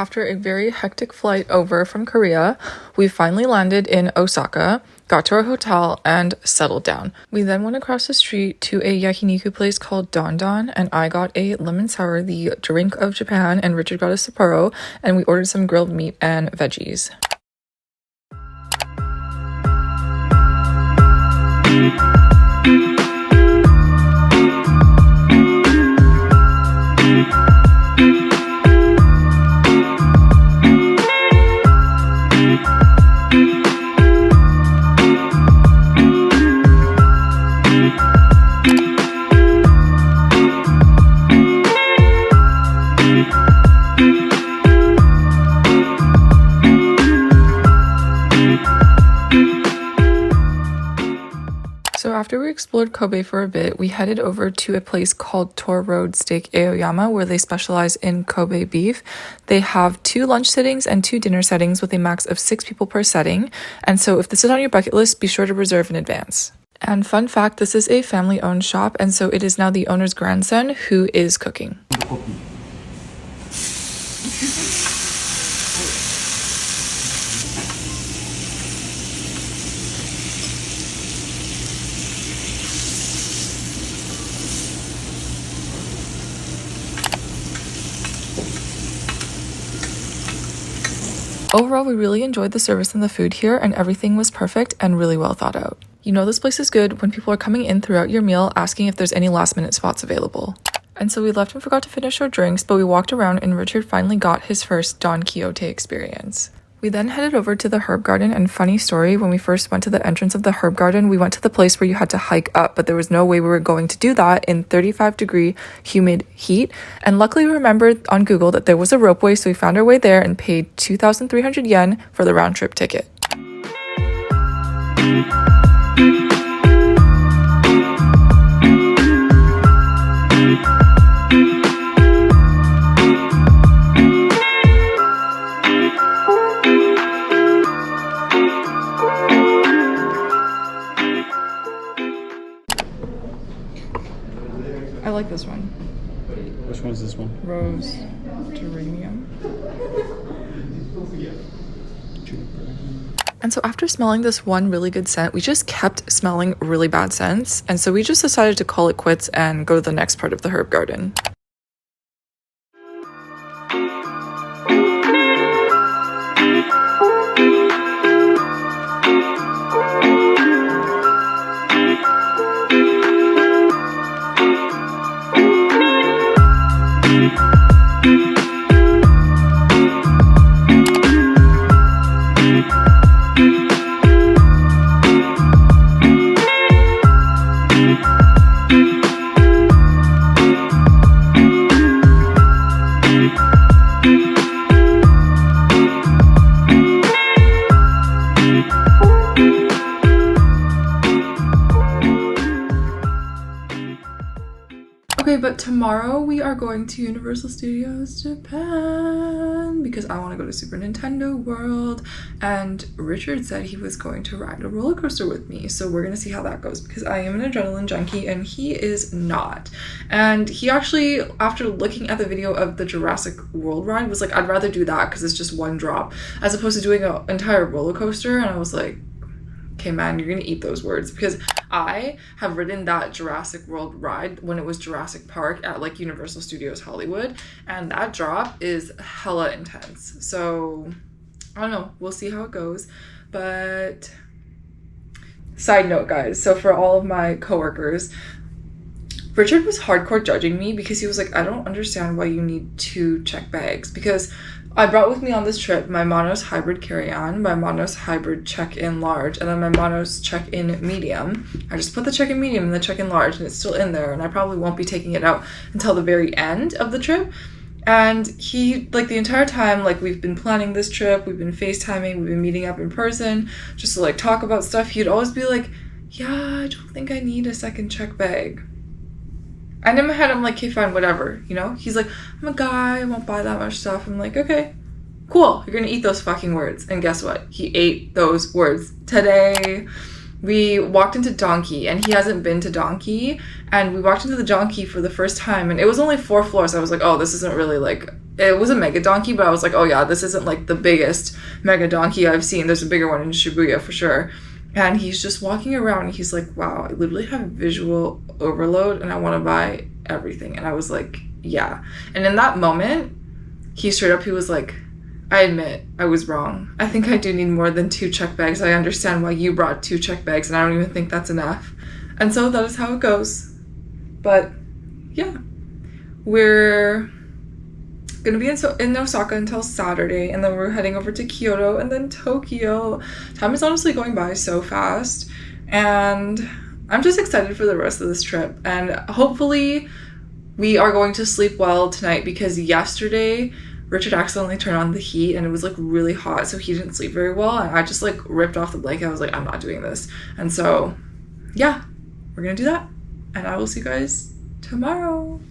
after a very hectic flight over from Korea, we finally landed in Osaka, got to our hotel, and settled down. We then went across the street to a yakiniku place called Don Don, and I got a lemon sour, the drink of Japan, and Richard got a Sapporo, and we ordered some grilled meat and veggies. So after we explored Kobe for a bit, we headed over to a place called Tor Road Steak Aoyama, where they specialize in Kobe beef. They have 2 lunch sittings and 2 dinner settings with a max of 6 people per setting. And so if this is on your bucket list, be sure to reserve in advance. And fun fact, this is a family-owned shop, and so it is now the owner's grandson who is cooking. Overall, we really enjoyed the service and the food here, and everything was perfect and really well thought out. You know this place is good when people are coming in throughout your meal asking if there's any last-minute spots available. And so we left and forgot to finish our drinks, but we walked around and Richard finally got his first Don Quixote experience. We then headed over to the herb garden, and funny story, when we first went to the entrance of the herb garden, we went to the place where you had to hike up, but there was no way we were going to do that in 35-degree humid heat. And luckily we remembered on Google that there was a ropeway, so we found our way there and paid 2,300 yen for the round trip ticket. I like this one. Which one's this one? Rose geranium. And so after smelling this one really good scent, we just kept smelling really bad scents. And so we just decided to call it quits and go to the next part of the herb garden. Okay, but tomorrow we are going to Universal Studios Japan because I want to go to Super Nintendo World, and Richard said he was going to ride a roller coaster with me, so we're gonna see how that goes because I am an adrenaline junkie and he is not. And he actually, after looking at the video of the Jurassic World ride, was like, I'd rather do that because it's just one drop as opposed to doing an entire roller coaster. And I was like, okay man, you're gonna eat those words, because I have ridden that Jurassic World ride when it was Jurassic Park at like Universal Studios Hollywood, and that drop is hella intense. So I don't know, we'll see how it goes. But side note guys, so for all of my coworkers, Richard was hardcore judging me because he was like, I don't understand why you need 2 check bags, because I brought with me on this trip my Monos hybrid carry-on, my Monos hybrid check-in large, and then my Monos check-in medium. I just put the check-in medium and the check-in large, and it's still in there, and I probably won't be taking it out until the very end of the trip. And he, like, the entire time, like, we've been planning this trip, we've been FaceTiming, we've been meeting up in person just to like talk about stuff, he'd always be like, yeah, I don't think I need a second check bag. And in my head, I'm like, okay, fine, whatever, you know? He's like, I'm a guy, I won't buy that much stuff. I'm like, okay, cool, you're gonna eat those fucking words. And guess what? He ate those words today. we walked into Donkey, and he hasn't been to Donkey, and we walked into the Donkey for the first time, and it was only 4 floors. I was like, oh, this isn't really like, it was a mega Donkey, but I was like, oh yeah, this isn't like the biggest mega Donkey I've seen. There's a bigger one in Shibuya for sure. And he's just walking around, and he's like, wow, I literally have visual overload, and I want to buy everything. And I was like, yeah. And in that moment, he straight up, he was like, I admit I was wrong. I think I do need more than 2 check bags. I understand why you brought 2 check bags, and I don't even think that's enough. And so that is how it goes. But yeah, we're gonna be in Osaka until Saturday, and then we're heading over to Kyoto and then Tokyo. Time is honestly going by so fast, and I'm just excited for the rest of this trip. And hopefully we are going to sleep well tonight, because yesterday Richard accidentally turned on the heat and it was like really hot, so he didn't sleep very well, and I just like ripped off the blanket. I was like, I'm not doing this. And so yeah, we're gonna do that, and I will see you guys tomorrow.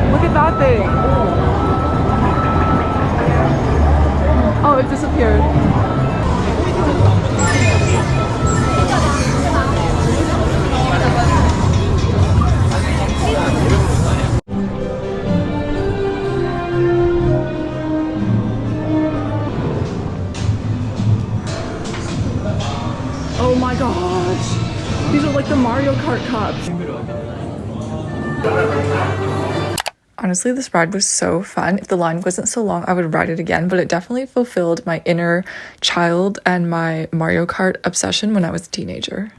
Look at that thing. Oh, it disappeared. Oh my gosh. These are like the Mario Kart cups. Honestly, this ride was so fun. If the line wasn't so long, I would ride it again, but it definitely fulfilled my inner child and my Mario Kart obsession when I was a teenager.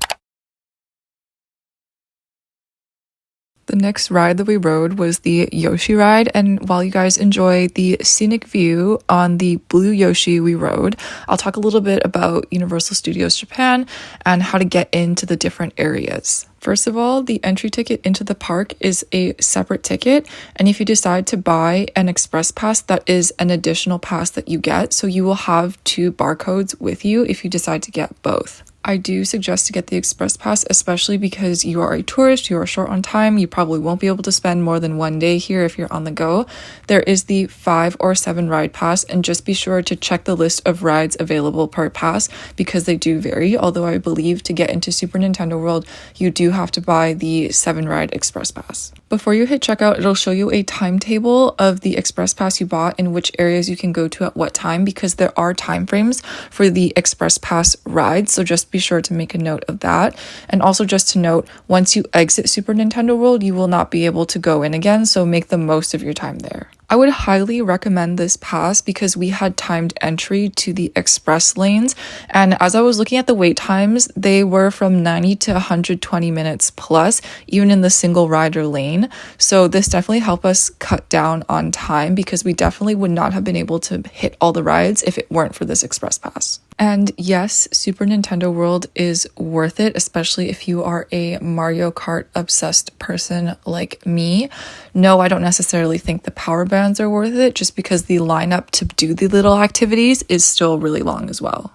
The next ride that we rode was the Yoshi ride, and while you guys enjoy the scenic view on the blue Yoshi we rode, I'll talk a little bit about Universal Studios Japan and how to get into the different areas. First of all, the entry ticket into the park is a separate ticket, and if you decide to buy an express pass, that is an additional pass that you get, so you will have 2 barcodes with you if you decide to get both. I do suggest to get the express pass, especially because you are a tourist, you are short on time, you probably won't be able to spend more than 1 day here if you're on the go. There is the 5 or 7 ride pass, and just be sure to check the list of rides available per pass because they do vary, although I believe to get into Super Nintendo World, you do have to buy the 7 ride express pass. Before you hit checkout, it'll show you a timetable of the express pass you bought and which areas you can go to at what time, because there are time frames for the express pass rides, so just be sure to make a note of that. And also just to note, once you exit Super Nintendo World, you will not be able to go in again, so make the most of your time there. I would highly recommend this pass because we had timed entry to the express lanes, and as I was looking at the wait times, they were from 90 to 120 minutes plus, even in the single rider lane. So this definitely helped us cut down on time, because we definitely would not have been able to hit all the rides if it weren't for this express pass. And yes, Super Nintendo World is worth it, especially if you are a Mario Kart obsessed person like me. No, I don't necessarily think the power bands are worth it, just because the lineup to do the little activities is still really long as well.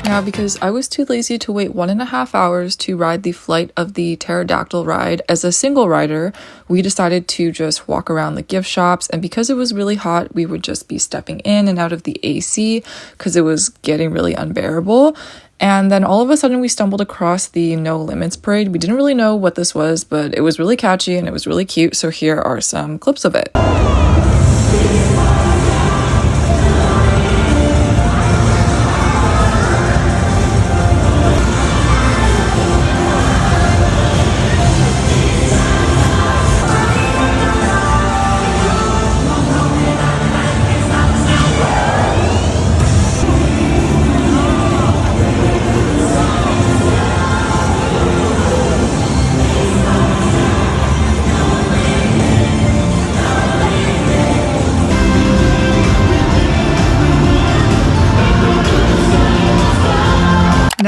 Now, because I was too lazy to wait 1.5 hours to ride the Flight of the Pterodactyl ride as a single rider, we decided to just walk around the gift shops, and because it was really hot, we would just be stepping in and out of the AC because it was getting really unbearable. And then all of a sudden we stumbled across the No Limits parade. We didn't really know what this was, but it was really catchy and it was really cute, so here are some clips of it.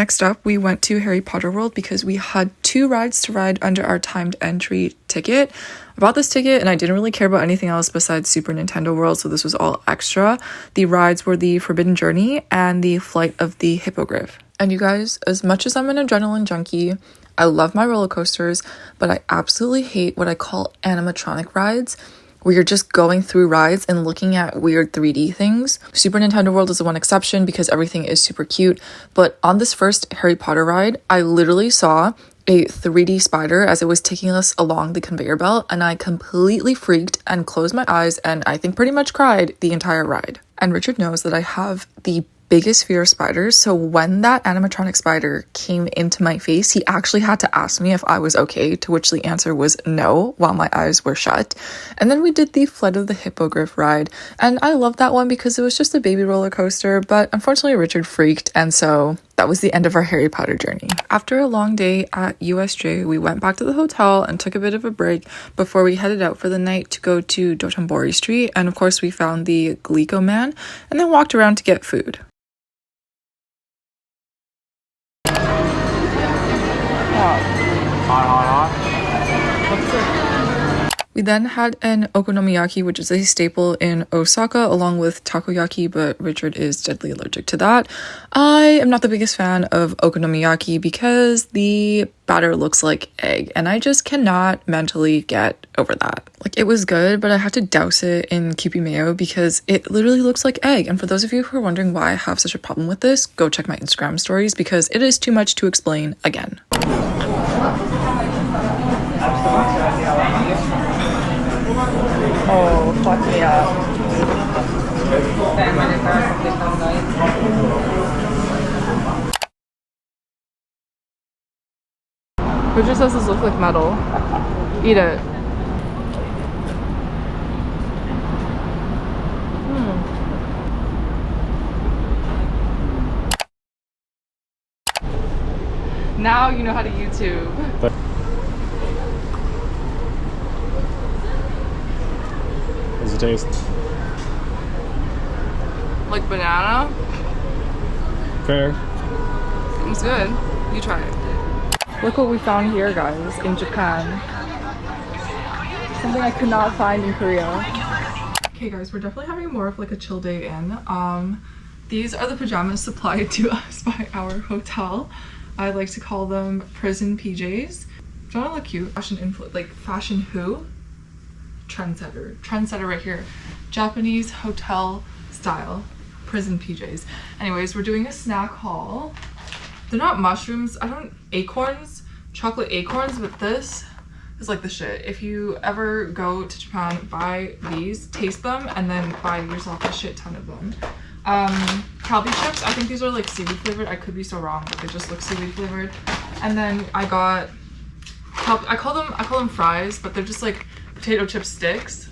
Next up, we went to Harry Potter World because we had 2 rides to ride under our timed entry ticket. I bought this ticket and I didn't really care about anything else besides Super Nintendo World, so this was all extra. The rides were the Forbidden Journey and the Flight of the Hippogriff. And you guys, as much as I'm an adrenaline junkie, I love my roller coasters, but I absolutely hate what I call animatronic rides, where you're just going through rides and looking at weird 3D things. Super Nintendo World is the one exception because everything is super cute, but on this first Harry Potter ride, I literally saw a 3D spider as it was taking us along the conveyor belt, and I completely freaked and closed my eyes and I think pretty much cried the entire ride. And Richard knows that I have the biggest fear of spiders, so when that animatronic spider came into my face, he actually had to ask me if I was okay, to which the answer was no while my eyes were shut. And then we did the Flight of the Hippogriff ride, and I loved that one because it was just a baby roller coaster, but unfortunately Richard freaked, and so that was the end of our Harry Potter journey. After a long day at USJ, we went back to the hotel and took a bit of a break before we headed out for the night to go to Dotonbori Street, and of course we found the Glico Man, and then walked around to get food. We then had an okonomiyaki, which is a staple in Osaka, along with takoyaki, but Richard is deadly allergic to that. I am not the biggest fan of okonomiyaki because the batter looks like egg, and I just cannot mentally get over that. Like, it was good, but I had to douse it in Kewpie mayo because it literally looks like egg. And for those of you who are wondering why I have such a problem with this, go check my Instagram stories because it is too much to explain again. Oh, fuck me up. Richard says this looks like metal. Eat it. Now you know how to YouTube. How's it taste? Like banana? Fair. It's good. You try it. Look what we found here, guys, in Japan. Something I could not find in Korea. Okay, guys, we're definitely having more of like a chill day in. These are the pajamas supplied to us by our hotel. I like to call them prison PJs. Don't I look cute? Fashion who? Trendsetter right here. Japanese hotel style prison PJs. Anyways, we're doing a snack haul. They're not mushrooms, acorns, chocolate acorns, but this is like the shit. If you ever go to Japan, buy these, taste them, and then buy yourself a shit ton of them. Calbee chips, I think these are like seaweed flavored. I could be so wrong, but they just look seaweed flavored. And then I got, I call them fries, but they're just like potato chip sticks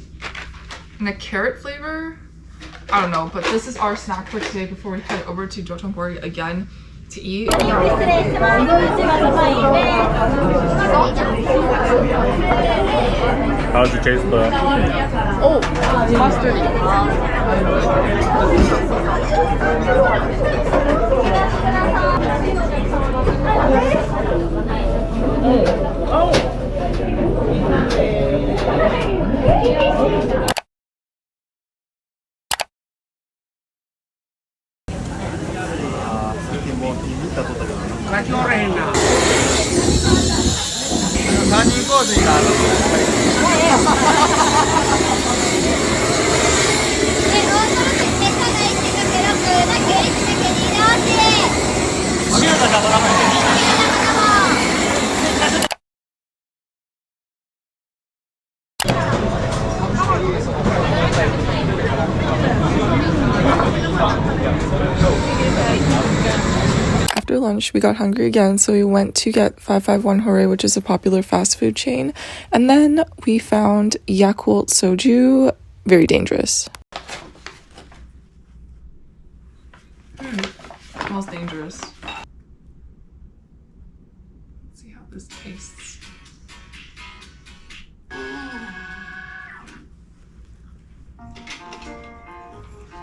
and a carrot flavor. I don't know, but this is our snack for today before we head over to Dotonbori again to eat. How did you taste the? Oh, mustardy. Oh. After lunch, we got hungry again, so we went to get 551 Horai, which is a popular fast food chain, and then we found Yakult soju, very dangerous. Smells dangerous. Let's see how this tastes.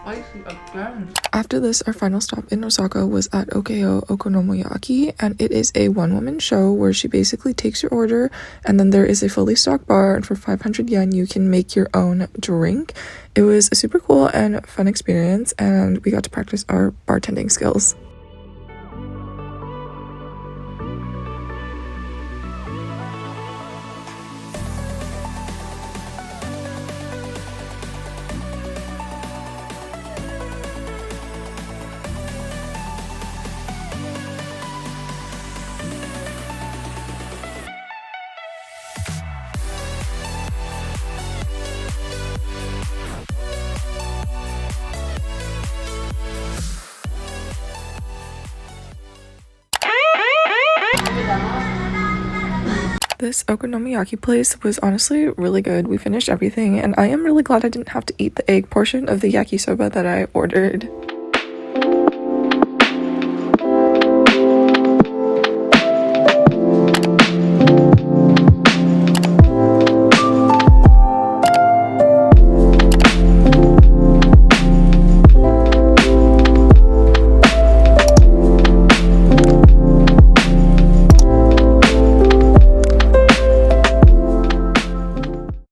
spicy again. After this, our final stop in Osaka was at okonomiyaki, and it is a one-woman show where she basically takes your order, and then there is a fully stocked bar, and for 500 yen you can make your own drink. It was a super cool and fun experience, and we got to practice our bartending skills. This okonomiyaki place was honestly really good. We finished everything, and I am really glad I didn't have to eat the egg portion of the yakisoba that I ordered.